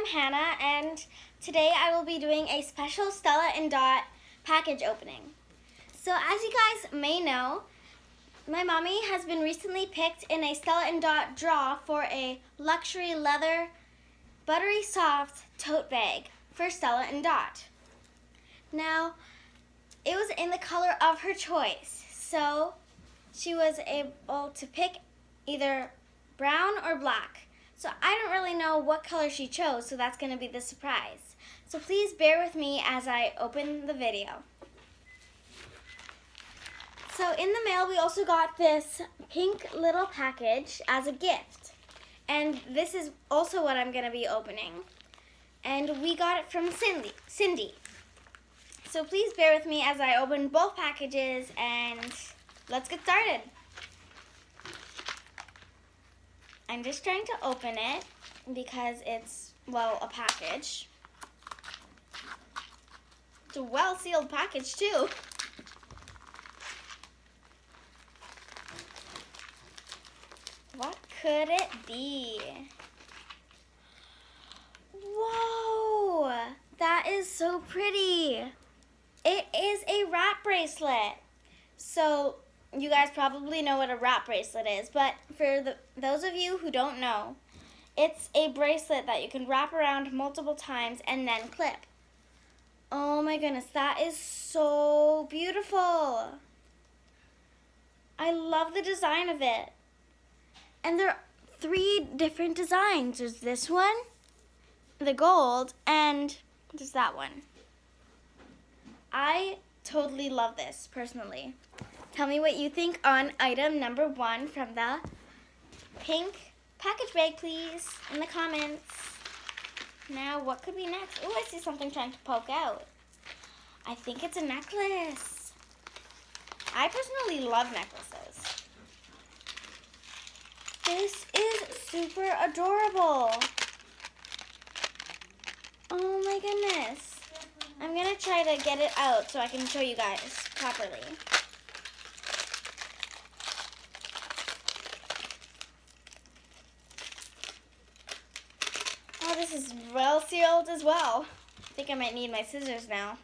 I'm Hannah, and today I will be doing a special Stella and Dot package opening. So as you guys may know, my mommy has been recently picked in a Stella and Dot draw for a luxury leather, buttery soft tote bag for Stella and Dot. Now, it was in the color of her choice, so she was able to pick either brown or black. So I don't really know what color she chose, so that's going to be the surprise. So please bear with me as I open the video. So in the mail we also got this pink little package as a gift. And this is also what I'm going to be opening. And we got it from Cindy. So please bear with me as I open both packages, and let's get started. I'm just trying to open it because it's, well, a package. It's a well-sealed package, too. What could it be? Whoa! That is so pretty. It is a wrap bracelet. So, you guys probably know what a wrap bracelet is, but for those of you who don't know, it's a bracelet that you can wrap around multiple times and then clip. Oh my goodness, that is so beautiful. I love the design of it. And there are 3 different designs. There's this one, the gold, and there's that one. I totally love this, personally. Tell me what you think on item number 1 from the pink package bag, please, in the comments. Now, what could be next? Oh, I see something trying to poke out. I think it's a necklace. I personally love necklaces. This is super adorable. Oh my goodness. I'm going to try to get it out so I can show you guys properly. Oh, this is well sealed as well. I think I might need my scissors now.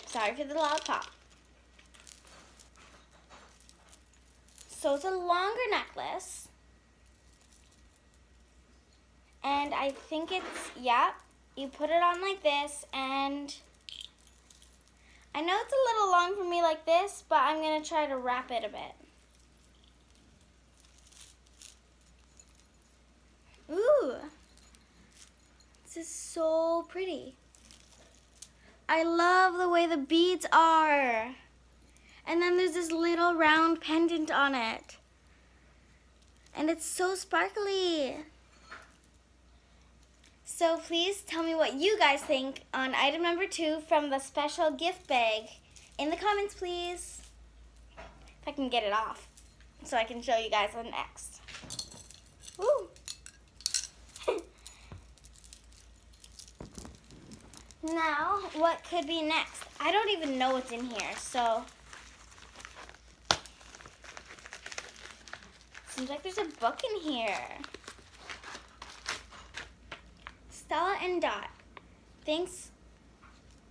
Sorry for the loud pop. So it's a longer necklace. And I think it's, yeah, you put it on like this, and I know it's a little long for me like this, but I'm going to try to wrap it a bit. Ooh, this is so pretty. I love the way the beads are. And then there's this little round pendant on it. And it's so sparkly. So please tell me what you guys think on item number 2 from the special gift bag in the comments, please. If I can get it off so I can show you guys the next. Woo! Now, what could be next? I don't even know what's in here, so seems like there's a book in here. Stella and Dot. Thanks,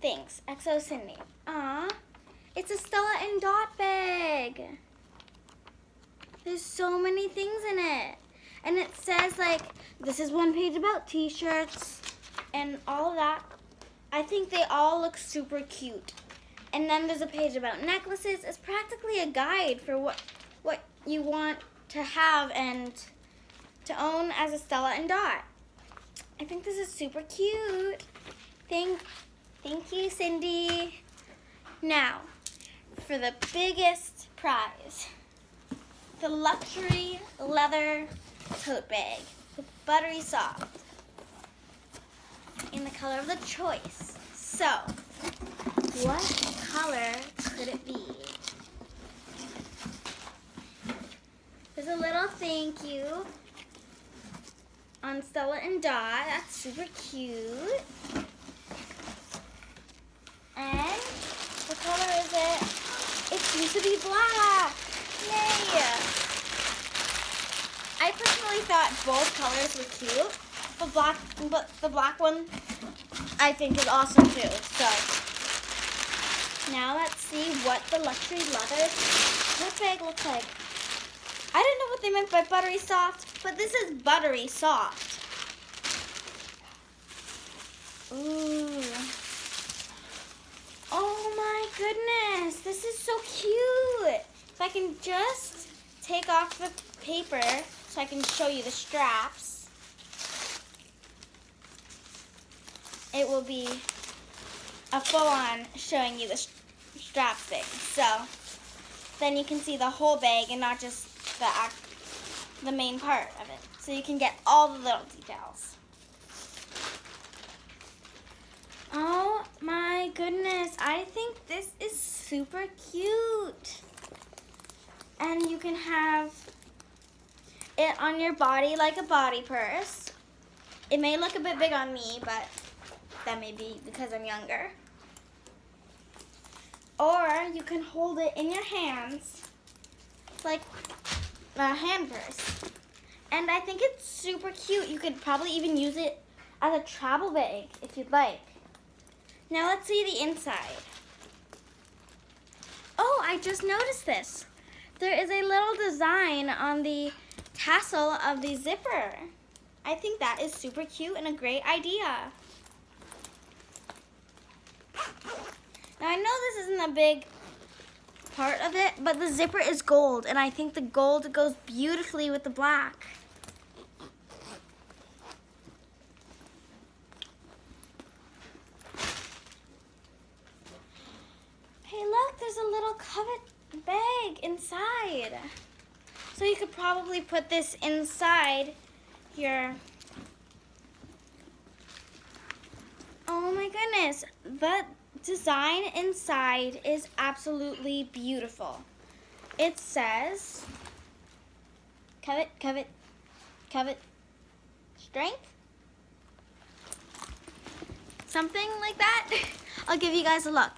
XO Cindy. Aw, it's a Stella and Dot bag. There's so many things in it. And it says, like, this is one page about t-shirts and all of that. I think they all look super cute. And then there's a page about necklaces. It's practically a guide for what you want to have and to own as a Stella and Dot. I think this is super cute. Thank you, Cindy. Now, for the biggest prize, the luxury leather tote bag with buttery soft in the color of the choice. So, what color could it be? There's a little thank you on Stella and Dot. That's super cute. And what color is it? It seems to be black. Yay! I personally thought both colors were cute, but the black one I think is awesome too. So now let's see what the luxury leather tote bag looks like. I didn't know what they meant by buttery soft, but this is buttery soft. Ooh. Oh my goodness, this is so cute. If I can just take off the paper so I can show you the straps, it will be a full-on showing you the strap thing. So then you can see the whole bag and not just the main part of it. So you can get all the little details. Oh my goodness, I think this is super cute. And you can have it on your body like a body purse. It may look a bit big on me, but that may be because I'm younger. Or you can hold it in your hands like a hand purse. And I think it's super cute. You could probably even use it as a travel bag if you'd like. Now let's see the inside. Oh, I just noticed this. There is a little design on the tassel of the zipper. I think that is super cute and a great idea. Now I know this isn't a big part of it, but the zipper is gold, and I think the gold goes beautifully with the black. Hey, look, there's a little Covet bag inside. So you could probably put this inside your... Oh my goodness, the design inside is absolutely beautiful. It says, Covet, Covet, Covet, strength? Something like that. I'll give you guys a look.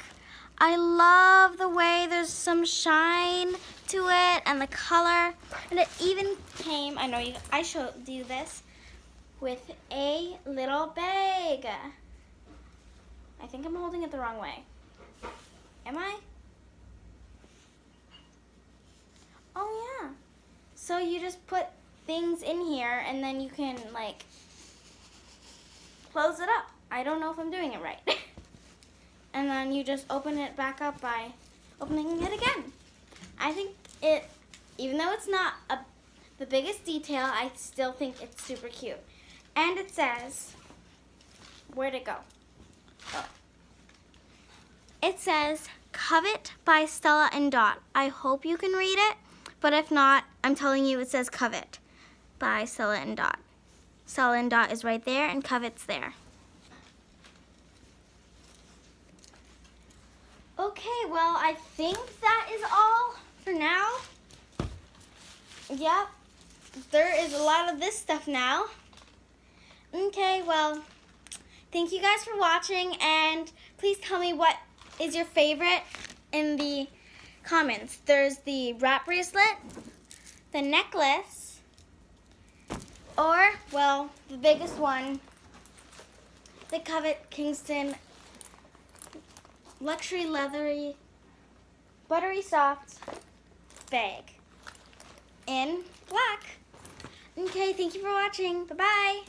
I love the way there's some shine to it and the color. And it even came, I showed you this, with a little bag. I think I'm holding it the wrong way. Am I? Oh yeah. So you just put things in here and then you can like close it up. I don't know if I'm doing it right. And then you just open it back up by opening it again. I think it, even though it's not the biggest detail, I still think it's super cute. And it says, where'd it go? Oh. It says, Covet by Stella and Dot. I hope you can read it, but if not, I'm telling you it says Covet by Stella and Dot. Stella and Dot is right there and Covet's there. Okay, well, I think that is all for now. Yep, there is a lot of this stuff now. Okay, well, thank you guys for watching, and please tell me what is your favorite in the comments. There's the wrap bracelet, the necklace, or, well, the biggest one, the Covet Kensington luxury leathery buttery soft bag in black. Okay, thank you for watching. Bye-bye.